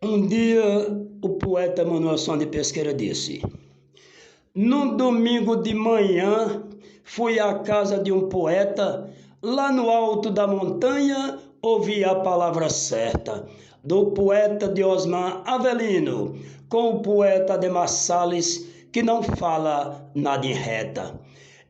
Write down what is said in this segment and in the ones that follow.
Um dia o poeta Manuel de Pesqueira disse: num domingo de manhã fui à casa de um poeta, lá no alto da montanha ouvi a palavra certa, do poeta Diosmar Avelino, com o poeta Ademar Salles, que não fala nada em reta.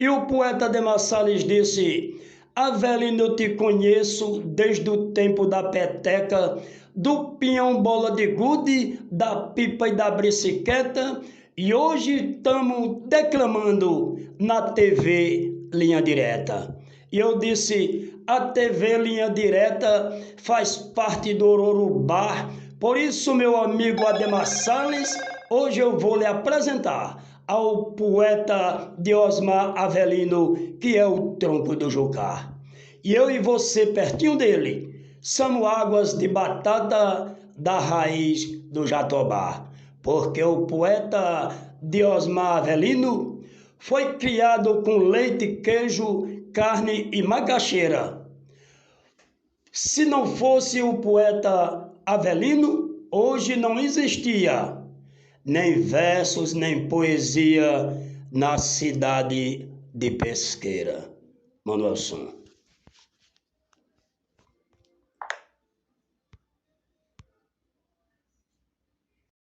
E o poeta Ademar Salles disse: Avelino, eu te conheço desde o tempo da peteca, do pinhão bola de gude, da pipa e da bicicleta, e hoje estamos declamando na TV Linha Direta. E eu disse: a TV Linha Direta faz parte do Ororubá, por isso, meu amigo Ademar Salles, hoje eu vou lhe apresentar ao poeta Diosmar Avelino, que é o tronco do Jucá. E eu e você, pertinho dele, somos águas de batata da raiz do Jatobá, porque o poeta Diosmar Avelino foi criado com leite, queijo, carne e macaxeira. Se não fosse o poeta Avelino, hoje não existia nem versos, nem poesia na cidade de Pesqueira. Manuel.